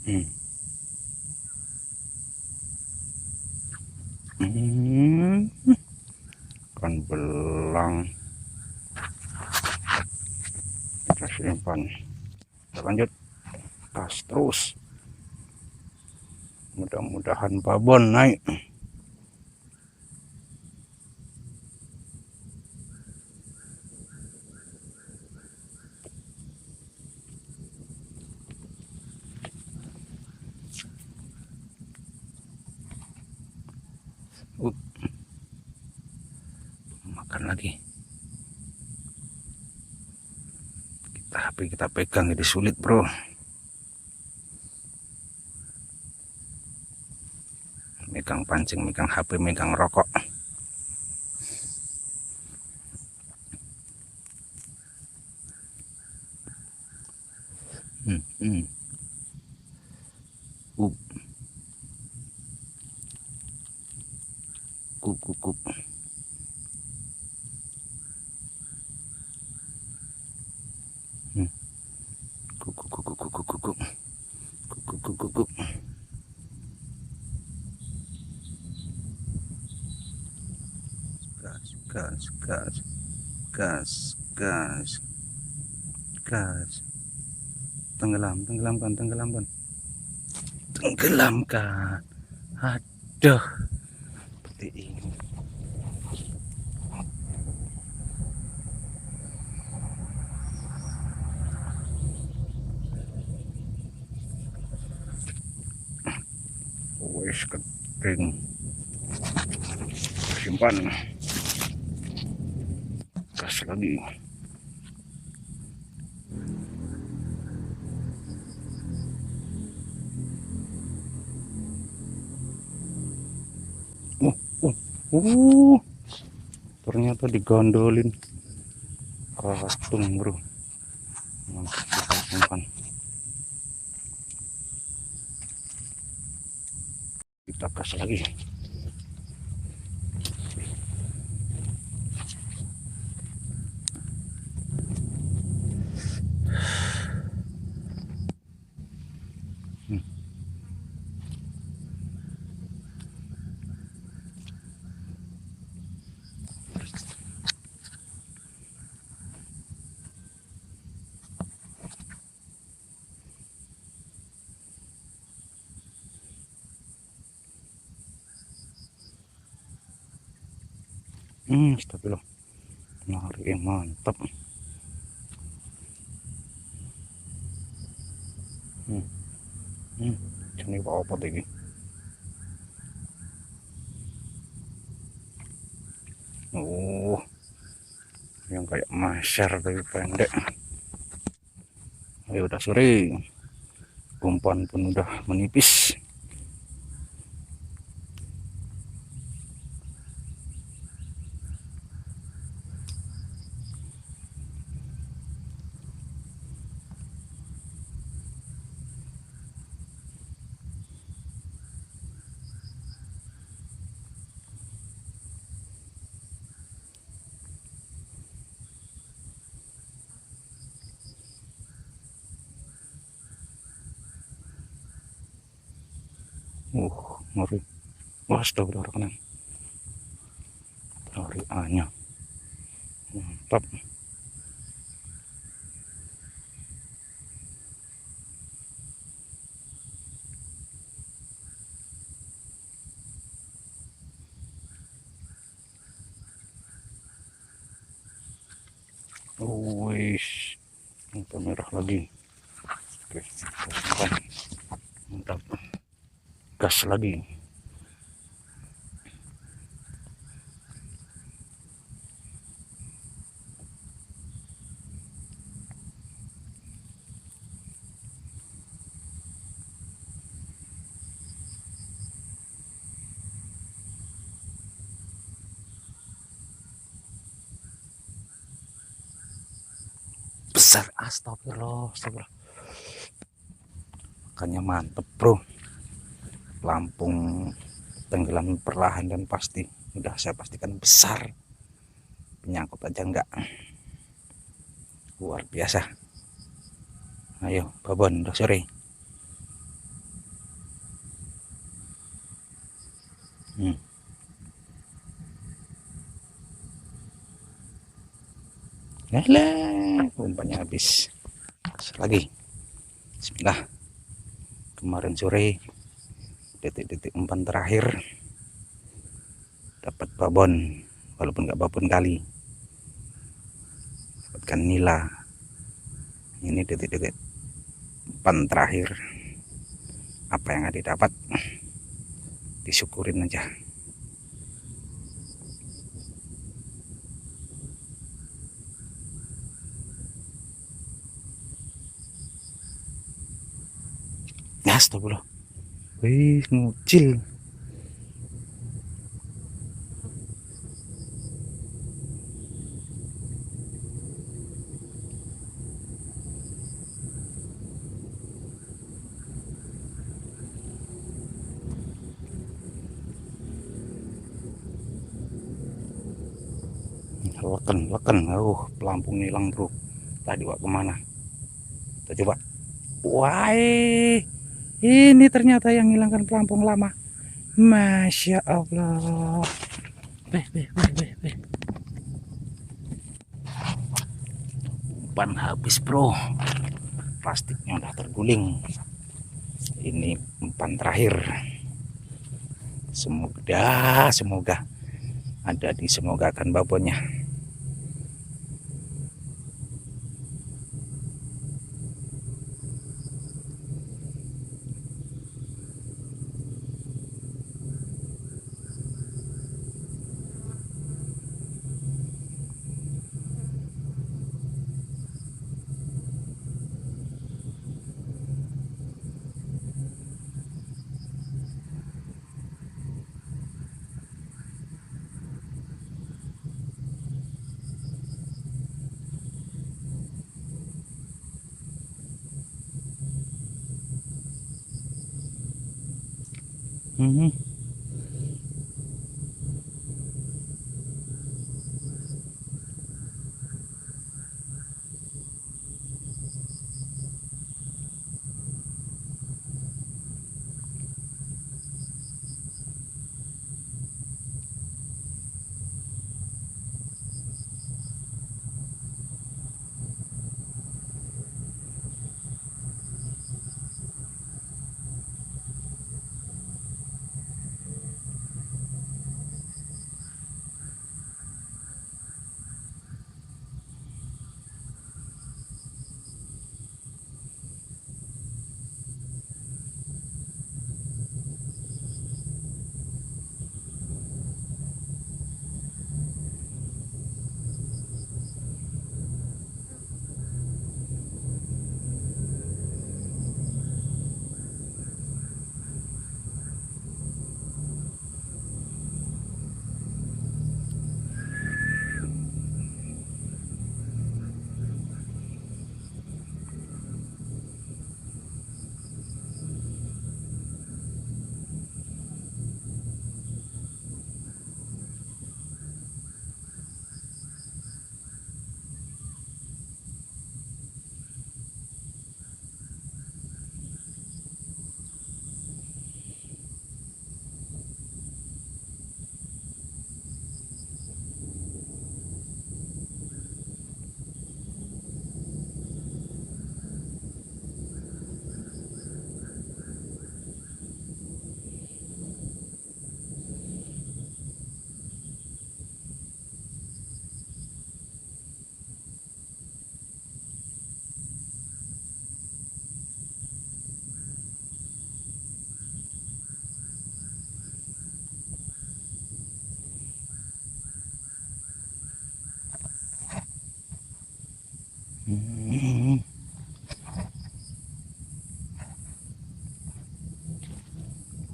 Hmm. Hmm. Ikan belang kita simpan. Kita lanjut gas terus, mudah-mudahan babon naik. Makan lagi. HP kita pegang jadi sulit, bro. Megang pancing, megang HP, megang rokok. Hmm, hmm. Kuk. Hmm. Kuk. Gas. Tenggelamkan. Aduh, seperti ini. Wes kering. Simpan. Gas lagi. Ternyata digondolin kastung, bro. Mantap, kita simpan. Kita gas lagi. Astagfirullah. Narik mantap. Ini apa lagi? Yang kayak masyar tapi pendek. Ayo, udah sore, umpan pun udah menipis. Ngeri. Wah, astagfirullah. Lari anya mantap. Wis, merah lagi. Oke, mantap. Gas lagi. Besar, astagfirullah. Makanya mantep, bro. Lampung tenggelam perlahan dan pasti. Udah saya pastikan besar. Penyangkut aja enggak. Luar biasa. Ayo, babon, udah sore. Hmm. Alah, umpannya habis. Lagi. Bismillah. Kemarin sore detik-detik umpan terakhir dapat babon, walaupun nggak babon kali, dapatkan nila. Ini detik-detik umpan terakhir, apa yang ada dapat disyukurin aja. Ya, astagfirullah. Wih, ngucil. Leken, pelampung hilang bro. Tadi wak kemana? Kita coba. Wah, ini ternyata yang hilangkan pelampung lama. Masya Allah. Beh. Umpan habis bro. Plastiknya udah terguling. Ini umpan terakhir. Semoga ada disemogakan babonnya. Hmm.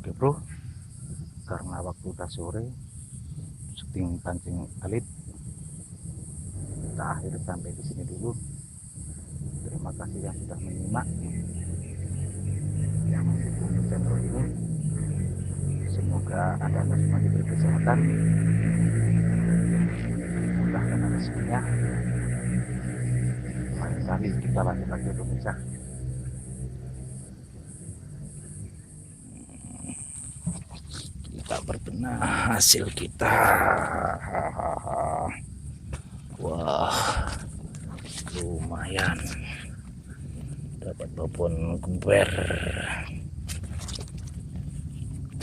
Oke bro, karena waktu udah sore, syuting pancing alit kita akhiri sampai di sini dulu. Terima kasih yang sudah menyimak yang mendukung channel ini. Semoga Anda semua diberi kesehatan, mudahkan rezekinya. Lain kali kita lanjut lagi pemirsa. Kita berbenah. hasil kita. Wah, lumayan dapat babon kuber.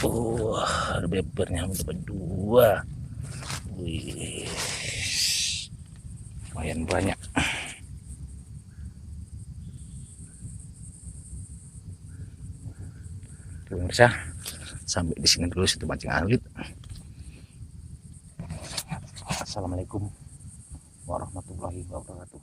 Wah, bebernya dapat 2. Wih, lumayan banyak. Pemirsa, sampai di sini dulu satu mancing alit. Assalamualaikum warahmatullahi wabarakatuh.